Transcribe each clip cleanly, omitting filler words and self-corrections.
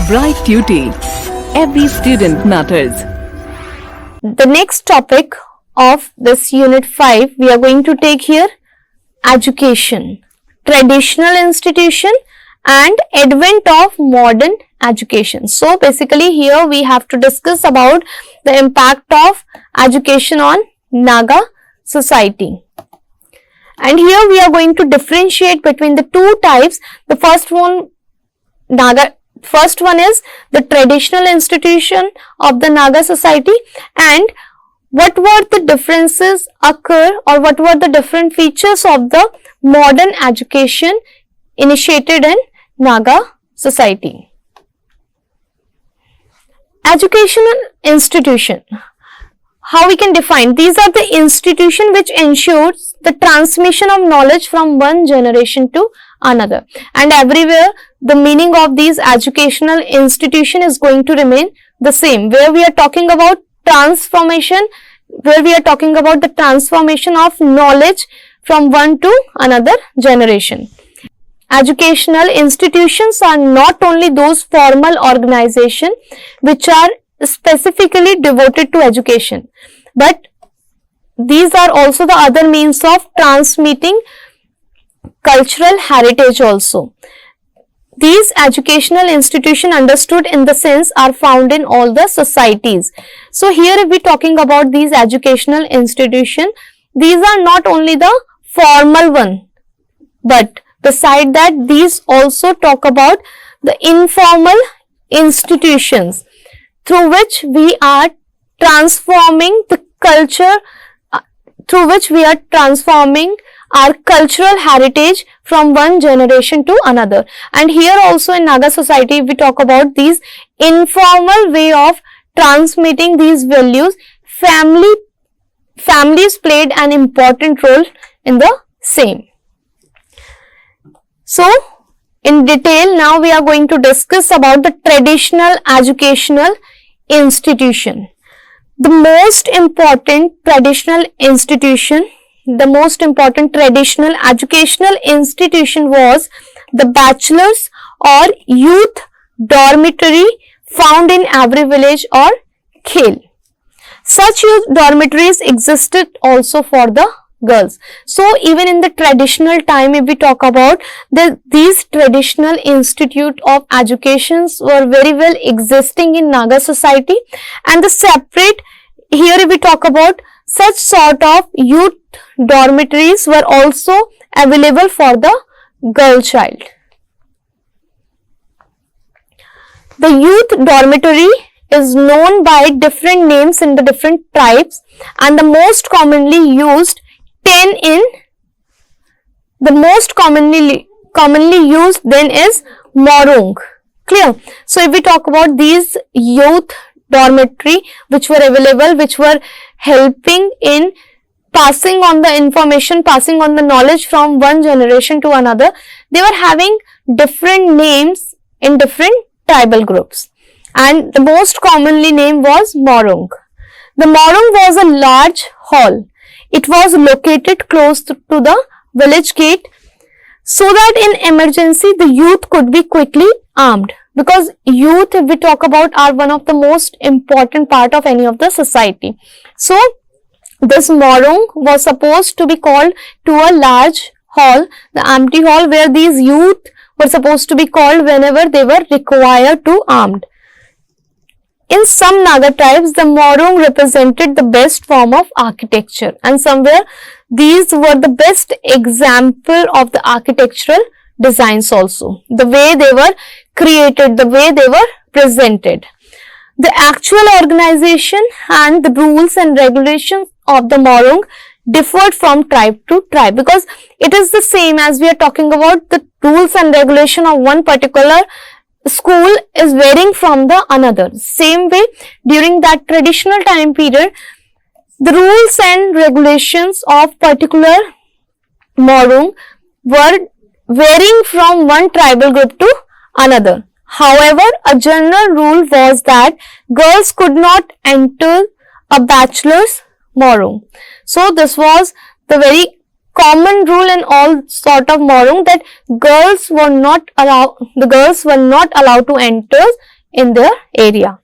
Bright Tuty. Every student matters. The next topic of this unit 5 we are going to take here education, traditional institution and advent of modern education. So basically here we have to discuss about the impact of education on Naga society. And here we are going to differentiate between the two types. The first one is the traditional institution of the Naga society, and what were the differences occur or what were the different features of the modern education initiated in Naga society. Educational institution. How we can define? These are the institution which ensures the transmission of knowledge from one generation to another, and everywhere the meaning of these educational institution is going to remain the same. Where we are talking about transformation, where we are talking about the transformation of knowledge from one to another generation. Educational institutions are not only those formal organizations which are specifically devoted to education, but these are also the other means of transmitting cultural heritage also. These educational institutions, understood in the sense, are found in all the societies. So here if we are talking about these educational institutions, these are not only the formal one, but beside that these also talk about the informal institutions through which we are transforming the culture, through which we are transforming our cultural heritage from one generation to another. And here also in Naga society we talk about these informal way of transmitting these values. Families played an important role in the same. So in detail now we are going to discuss about the traditional educational institution. The most important traditional institution, the most important traditional educational institution was the bachelors or youth dormitory found in every village or khel. Such youth dormitories existed also for the girls. So even in the traditional time, if we talk about these traditional institute of educations were very well existing in Naga society, and the separate, here if we talk about such sort of youth dormitories were also available for the girl child. The youth dormitory is known by different names in the different tribes, and the most commonly used then is Morung. Clear? So if we talk about these youth dormitory which were available, which were helping in passing on the information, passing on the knowledge from one generation to another, they were having different names in different tribal groups, and the most commonly name was Morung. The Morung was a large hall. It was located close to the village gate so that in emergency the youth could be quickly armed, because youth, if we talk about, are one of the most important part of any of the society. So this Morung was supposed to be called to a large hall, the empty hall, where these youth were supposed to be called whenever they were required to armed. In some Naga tribes, the Morung represented the best form of architecture, and somewhere these were the best example of the architectural designs also. The way they were created, the way they were presented. The actual organization and the rules and regulations of the Morung differed from tribe to tribe, because it is the same as we are talking about the rules and regulation of one particular school is varying from the another. Same way, during that traditional time period, the rules and regulations of particular Morung were varying from one tribal group to another. However, a general rule was that girls could not enter a bachelor's Morung. So this was the very common rule in all sort of Morung, that the girls were not allowed to enter in their area.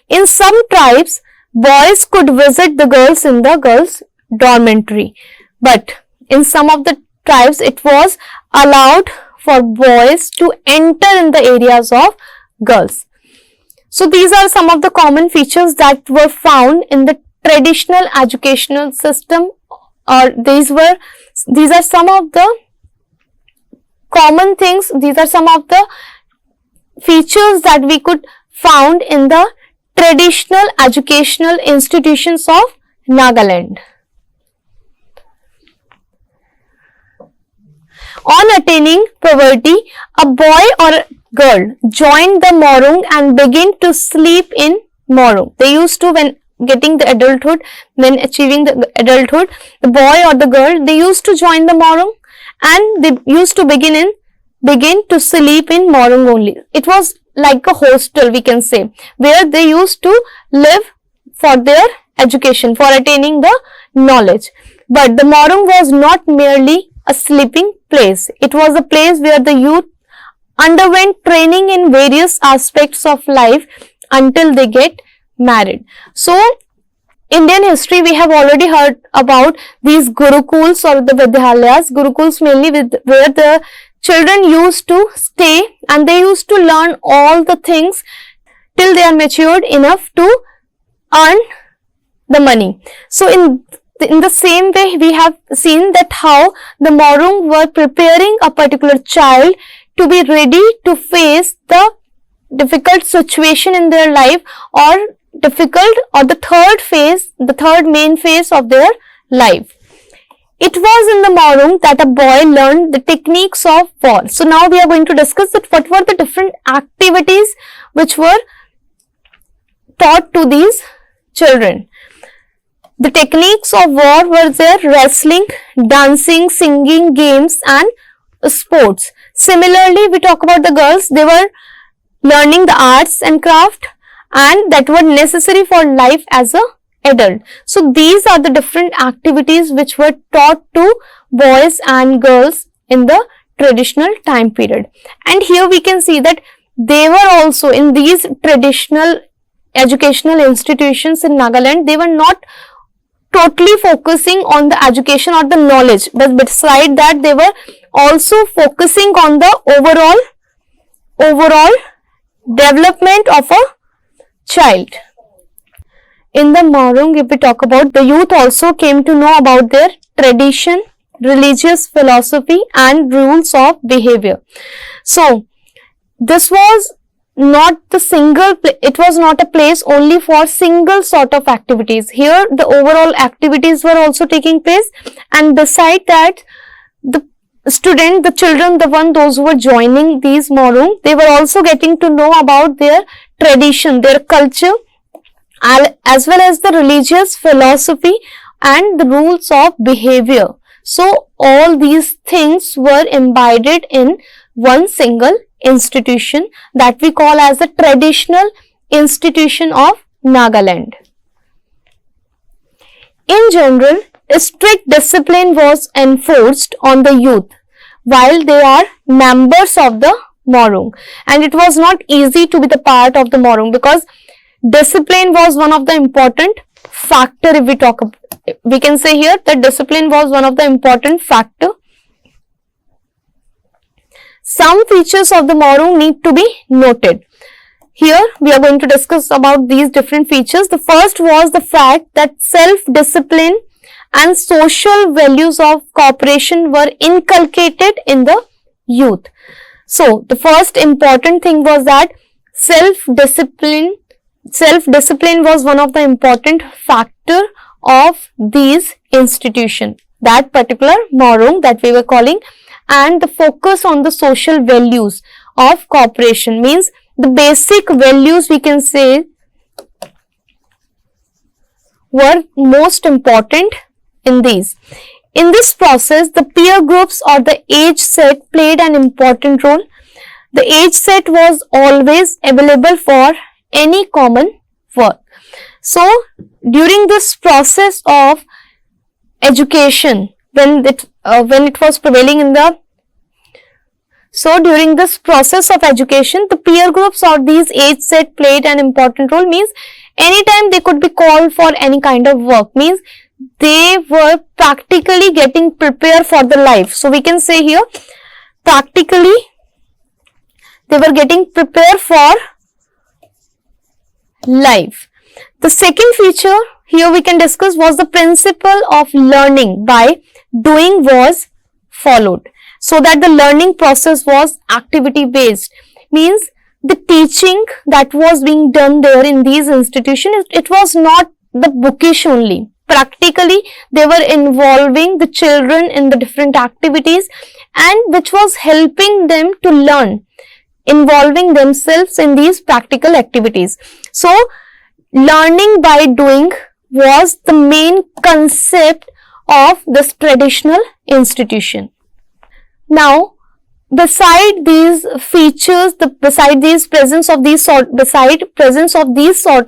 In some tribes, boys could visit the girls in the girls' dormitory, but in some of the tribes it was allowed for boys to enter in the areas of girls. So these are some of the common features that were found in the traditional educational system, or these are some of the common things, these are some of the features that we could found in the traditional educational institutions of Nagaland. On attaining puberty, a boy or a girl joined the morung and began to sleep in morung. They used to, when getting the adulthood, when achieving the adulthood, the boy or the girl, they used to join the morung and they used to begin to sleep in morung only. It was like a hostel, we can say, where they used to live for their education, for attaining the knowledge. But the morung was not merely a sleeping place. It was a place where the youth underwent training in various aspects of life until they get married. So, Indian history, we have already heard about these gurukuls or the vidyalayas. Gurukuls mainly where the children used to stay and they used to learn all the things till they are matured enough to earn the money. So in the same way, we have seen that how the morung were preparing a particular child to be ready to face the difficult situation in their life, or the third main phase of their life. It was in the morung that a boy learned the techniques of war. So now we are going to discuss that what were the different activities which were taught to these children. The techniques of war were there: wrestling, dancing, singing, games and sports. Similarly, we talk about the girls, they were learning the arts and craft and that were necessary for life as a adult. So these are the different activities which were taught to boys and girls in the traditional time period. And here we can see that they were also in these traditional educational institutions in Nagaland, they were not totally focusing on the education or the knowledge, but beside that they were also focusing on the overall development of a child. In the morung, if we talk about, the youth also came to know about their tradition, religious philosophy and rules of behavior. So this was not it was not a place only for single sort of activities. Here the overall activities were also taking place, and beside that the children, those who were joining these morung, they were also getting to know about their tradition, their culture, as well as the religious philosophy and the rules of behavior. So all these things were imbibed in one single institution that we call as the traditional institution of Nagaland. In general, strict discipline was enforced on the youth while they are members of the morung, and it was not easy to be the part of the morung because discipline was one of the important factor. If we talk, we can say here that discipline was one of the important factor. Some features of the morung need to be noted. Here we are going to discuss about these different features. The first was the fact that self-discipline and social values of cooperation were inculcated in the youth. So the first important thing was that self-discipline was one of the important factor of these institutions, that particular morung that we were calling. And the focus on the social values of cooperation means the basic values, we can say, were most important in these. In this process, the peer groups or the age set played an important role. The age set was always available for any common work. So during this process of education, when it was prevailing in the So during this process of education, the peer groups or these age set played an important role. Means anytime they could be called for any kind of work, means they were practically getting prepared for the life. So we can say here, practically they were getting prepared for life. The second feature here we can discuss was the principle of learning by doing was followed. So that the learning process was activity based. Means the teaching that was being done there in these institutions, it was not the bookish only. Practically they were involving the children in the different activities, and which was helping them to learn, involving themselves in these practical activities. So learning by doing was the main concept of this traditional institution. Now, beside these features, beside presence of these sort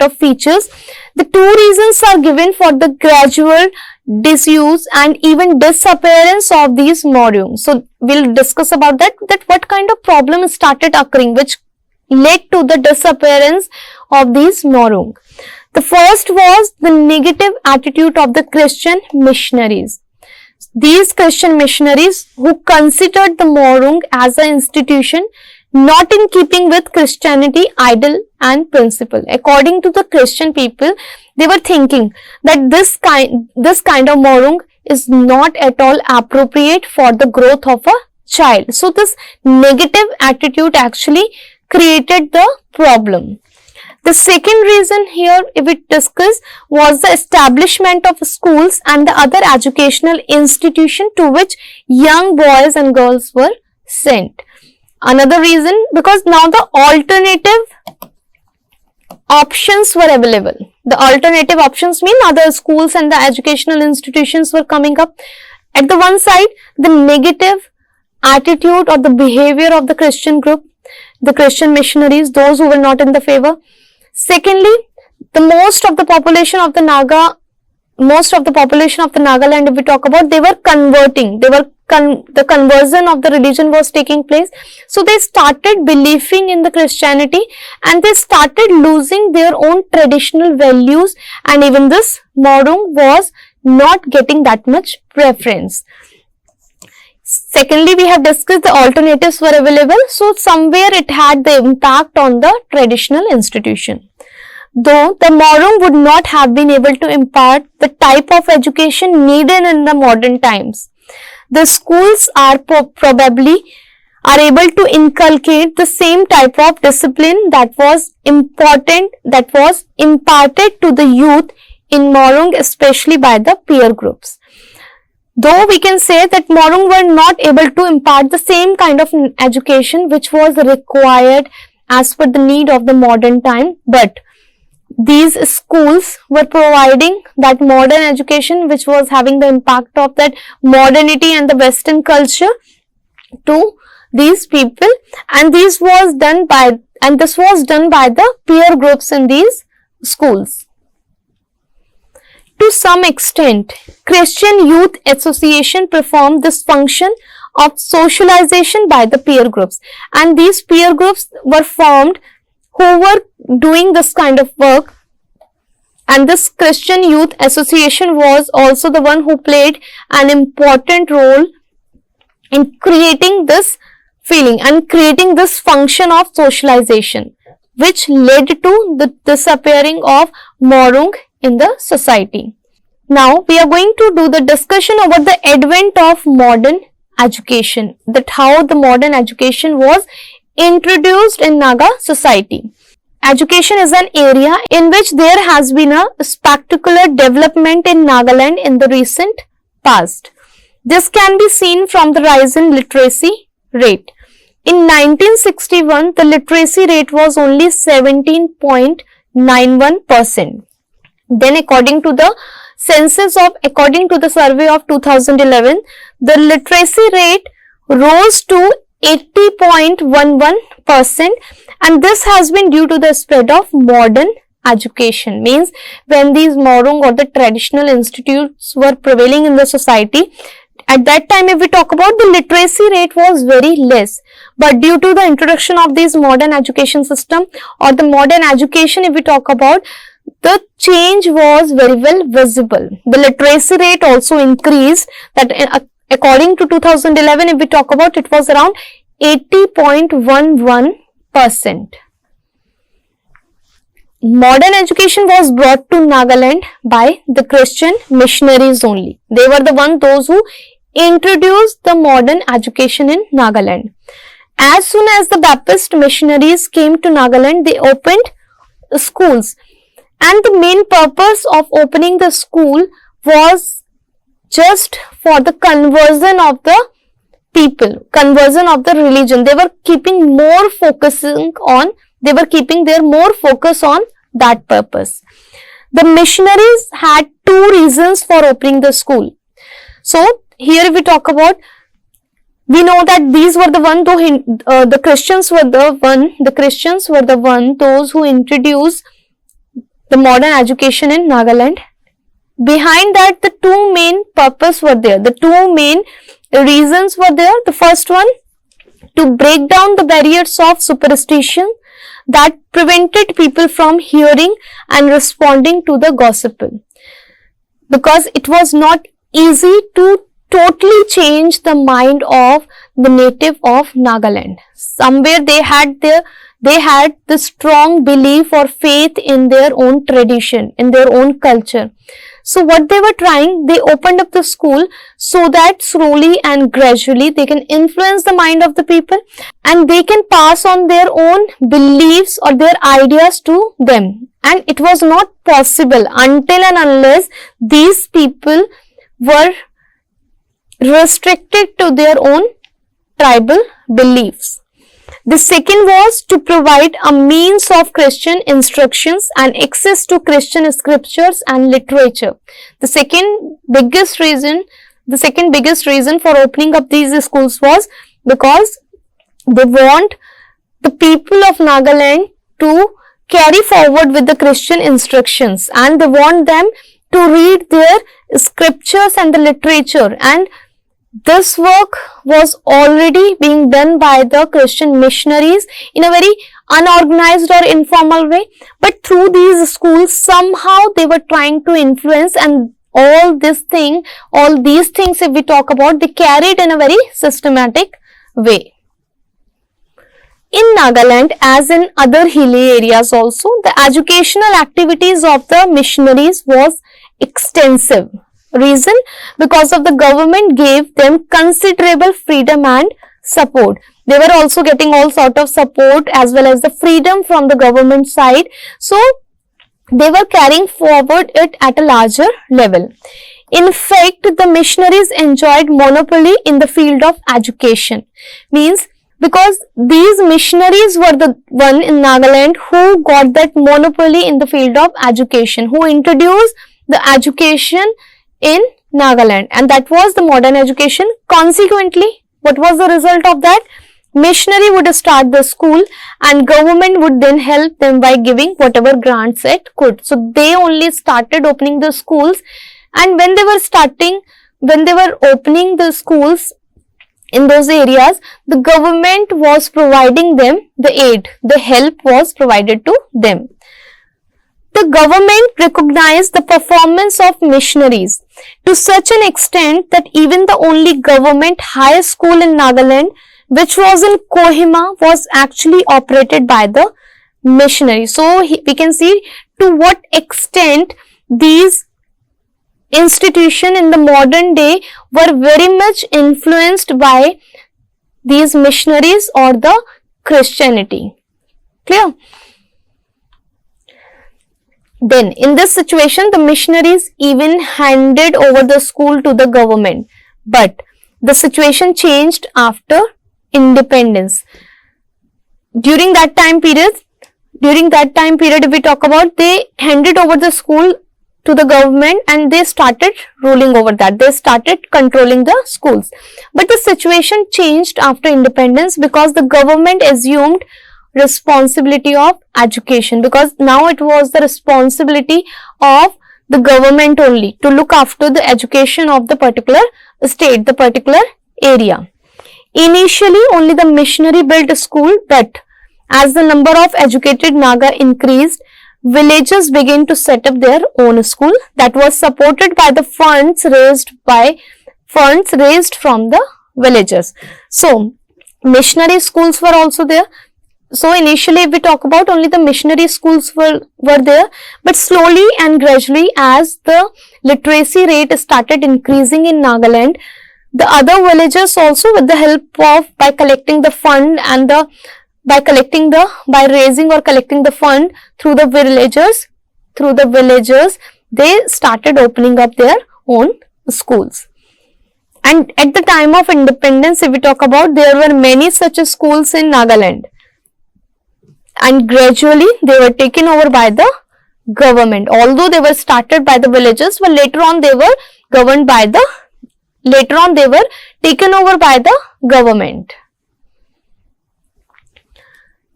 of features, the two reasons are given for the gradual disuse and even disappearance of these morung. So we'll discuss about that what kind of problem started occurring which led to the disappearance of these morung. The first was the negative attitude of the Christian missionaries. These Christian missionaries who considered the morung as an institution not in keeping with Christianity ideal and principle. According to the Christian people, they were thinking that this kind of morung is not at all appropriate for the growth of a child. So this negative attitude actually created the problem. The second reason here if we discuss was the establishment of schools and the other educational institution to which young boys and girls were sent. Another reason, because now the alternative options were available. The alternative options mean other schools and the educational institutions were coming up. At the one side, the negative attitude or the behavior of the Christian group, the Christian missionaries, those who were not in the favor. Secondly, the most of the population of the Nagaland, if we talk about, they were converting. The conversion of the religion was taking place. So they started believing in the Christianity and they started losing their own traditional values, and even this morung was not getting that much preference. Secondly, we have discussed the alternatives were available. So somewhere it had the impact on the traditional institution. Though the morung would not have been able to impart the type of education needed in the modern times, the schools are probably are able to inculcate the same type of discipline that was imparted to the youth in morung, especially by the peer groups. Though we can say that morung were not able to impart the same kind of education which was required as per the need of the modern time, but these schools were providing that modern education which was having the impact of that modernity and the Western culture to these people, and this was done by the peer groups in these schools. To some extent, Christian Youth Association performed this function of socialization by the peer groups, and these peer groups were formed who were doing this kind of work, and this Christian Youth Association was also the one who played an important role in creating this feeling and creating this function of socialization, which led to the disappearing of morung in the society. Now we are going to do the discussion about the advent of modern education, that how the modern education was introduced in Naga society. Education is an area in which there has been a spectacular development in Nagaland in the recent past. This can be seen from the rise in literacy rate. In 1961, the literacy rate was only 17.91%. Then according to the survey of 2011, the literacy rate rose to 80.11%, and this has been due to the spread of modern education. Means when these morung or the traditional institutes were prevailing in the society, At that time, if we talk about, the literacy rate was very less, but due to the introduction of this modern education system or the modern education, if we talk about, the change was very well visible. The literacy rate also increased, that according to 2011, if we talk about, it was around 80.11%. Modern education was brought to Nagaland by the Christian missionaries only. They were the those who introduced the modern education in Nagaland. As soon as the Baptist missionaries came to Nagaland, they opened schools. And the main purpose of opening the school was just for the conversion of the people, conversion of the religion. They were keeping more focusing on, they were keeping their more focus on that purpose. The missionaries had two reasons for opening the school. So here if we talk about, we know that these were the the Christians were the those who introduced the modern education in Nagaland. Behind that, the two main purpose were there. The two main reasons were there. The first one, to break down the barriers of superstition that prevented people from hearing and responding to the gospel. Because it was not easy to totally change the mind of the native of Nagaland. Somewhere they had the strong belief or faith in their own tradition, in their own culture. So what they were trying, they opened up the school so that slowly and gradually they can influence the mind of the people and they can pass on their own beliefs or their ideas to them. And it was not possible until and unless these people were restricted to their own tribal beliefs. The second was to provide a means of Christian instructions and access to Christian scriptures and literature. The second biggest reason for opening up these schools was because they want the people of Nagaland to carry forward with the Christian instructions, and they want them to read their scriptures and the literature. And this work was already being done by the Christian missionaries in a very unorganized or informal way. But through these schools, somehow they were trying to influence, and all these things if we talk about, they carried in a very systematic way. In Nagaland, as in other hilly areas also, the educational activities of the missionaries was extensive. Reason? Because of the government gave them considerable freedom and support. They were also getting all sort of support as well as the freedom from the government side. So they were carrying forward it at a larger level. In fact, the missionaries enjoyed monopoly in the field of education. Means because these missionaries were the one in Nagaland who got that monopoly in the field of education, who introduced the education in Nagaland, and that was the modern education. Consequently, what was the result of that? Missionary would start the school and government would then help them by giving whatever grants it could. So they only started opening the schools, and when they were opening the schools in those areas, the government was providing them the aid, the help was provided to them. The government recognized the performance of missionaries to such an extent that even the only government high school in Nagaland, which was in Kohima, was actually operated by the missionaries. So we can see to what extent these institutions in the modern day were very much influenced by these missionaries or the Christianity. Clear? Then, in this situation, the missionaries even handed over the school to the government. But the situation changed after independence. During that time period, if we talk about, they handed over the school to the government and they started ruling over that. They started controlling the schools. But the situation changed after independence because the government assumed responsibility of education, because now it was the responsibility of the government only to look after the education of the particular state, the particular area. Initially, only the missionary built a school, but as the number of educated Naga increased, villagers began to set up their own school that was supported by the funds raised from the villagers. So, missionary schools were also there. So, initially, if we talk about, only the missionary schools were there, but slowly and gradually, as the literacy rate started increasing in Nagaland, the other villagers also, with the help of, by collecting the fund and by raising or collecting the fund through the villagers, they started opening up their own schools. And at the time of independence, if we talk about, there were many such schools in Nagaland. And gradually, they were taken over by the government. Although they were started by the villagers, but later on they were taken over by the government.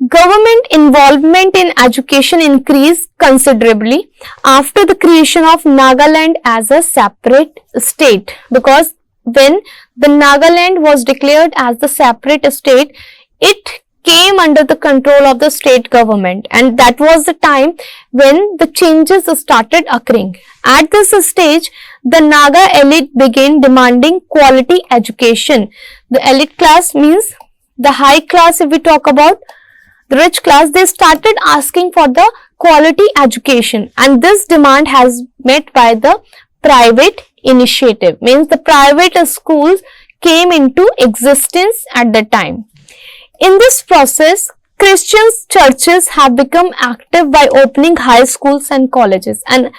Government involvement in education increased considerably after the creation of Nagaland as a separate state, because when the Nagaland was declared as the separate state, it came under the control of the state government, and that was the time when the changes started occurring. At this stage, the Naga elite began demanding quality education. The elite class means the high class. If we talk about the rich class, they started asking for the quality education, and this demand has met by the private initiative. Means the private schools came into existence at that time. In this process, Christian churches have become active by opening high schools and colleges. And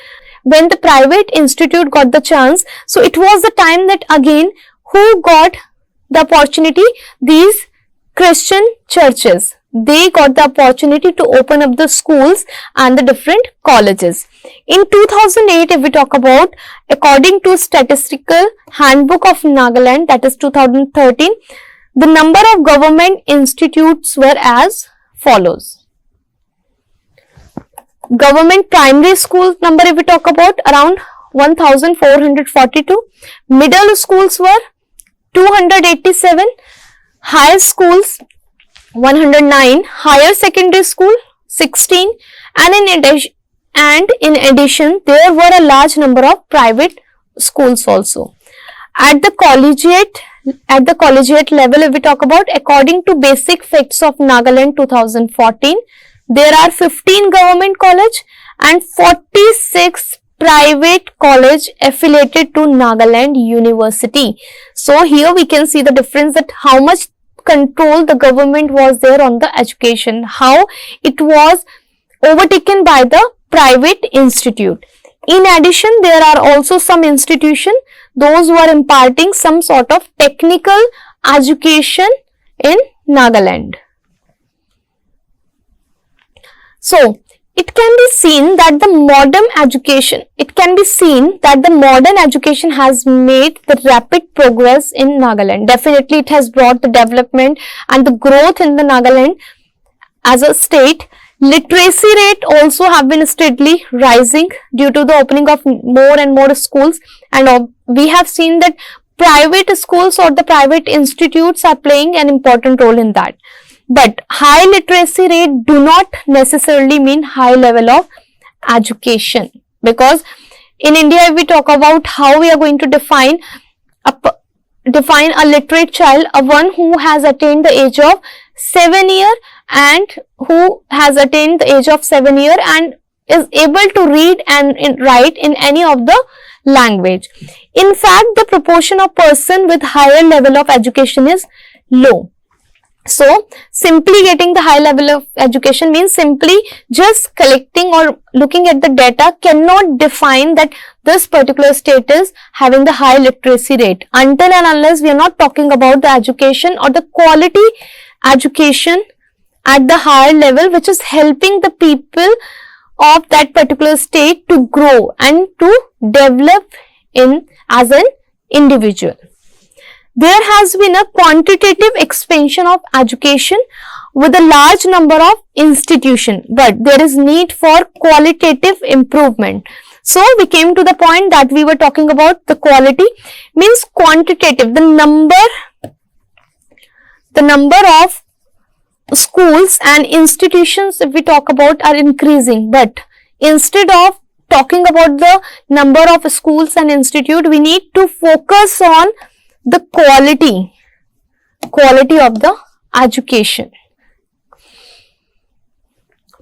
when the private institute got the chance, so it was the time that again who got the opportunity? These Christian churches. They got the opportunity to open up the schools and the different colleges. In 2008, if we talk about, according to Statistical Handbook of Nagaland, that is 2013, the number of government institutes were as follows. Government primary school number, if we talk about, around 1442. Middle schools were 287. High schools 109. Higher secondary school 16. And in addition, there were a large number of private schools also. At the collegiate level, if we talk about, according to Basic Facts of Nagaland 2014, there are 15 government college and 46 private college affiliated to Nagaland University. So here we can see the difference, that how much control the government was there on the education, how it was overtaken by the private institute. In addition, there are also some institutions, those who are imparting some sort of technical education in Nagaland. So, it can be seen that the modern education has made the rapid progress in Nagaland. Definitely, it has brought the development and the growth in the Nagaland as a state. Literacy rate also have been steadily rising due to the opening of more and more schools, and we have seen that private schools or the private institutes are playing an important role in that. But high literacy rate do not necessarily mean high level of education, because in India, if we talk about how we are going to define a literate child, one who has attained the age of 7 years and who has attained the age of 7 years and is able to read and write in any of the language. In fact, the proportion of person with higher level of education is low. So, simply getting the high level of education means simply just collecting or looking at the data cannot define that this particular state is having the high literacy rate, until and unless we are not talking about the education or the quality education at the higher level, which is helping the people of that particular state to grow and to develop as an individual. There has been a quantitative expansion of education with a large number of institutions, but there is need for qualitative improvement. So we came to the point that we were talking about the quality means quantitative, the number of schools and institutions, if we talk about, are increasing, but instead of talking about the number of schools and institute, we need to focus on the quality of the education.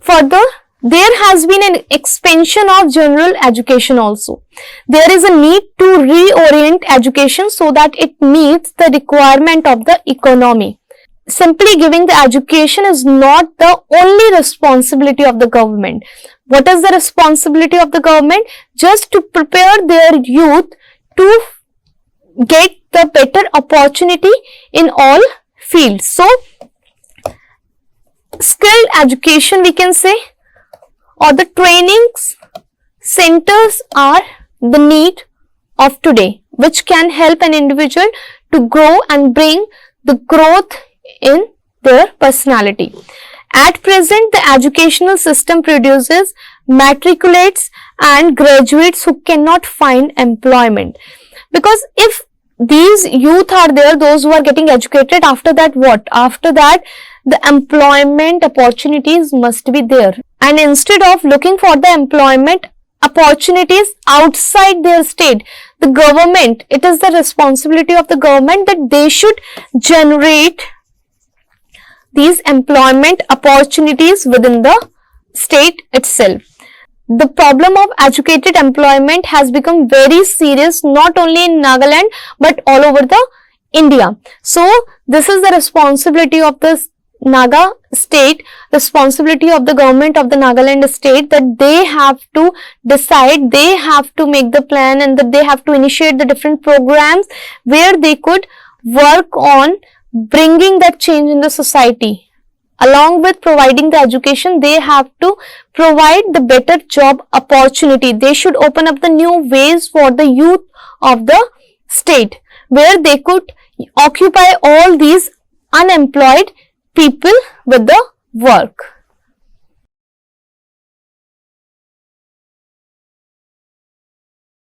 Further, there has been an expansion of general education also. There is a need to reorient education so that it meets the requirement of the economy. Simply giving the education is not the only responsibility of the government. What is the responsibility of the government? Just to prepare their youth to get the better opportunity in all fields. So, skilled education, we can say, or the trainings centers are the need of today, which can help an individual to grow and bring the growth in their personality. At present, the educational system produces matriculates and graduates who cannot find employment. Because if these youth are there, those who are getting educated, after that what? After that, the employment opportunities must be there. And instead of looking for the employment opportunities outside their state, the government, it is the responsibility of the government that they should generate these employment opportunities within the state itself. The problem of educated employment has become very serious, not only in Nagaland but all over the India. So this is the responsibility of the Naga state, responsibility of the government of the Nagaland state, that they have to decide, they have to make the plan, and that they have to initiate the different programs where they could work on bringing that change in the society. Along with providing the education, they have to provide the better job opportunity. They should open up the new ways for the youth of the state, where they could occupy all these unemployed people with the work.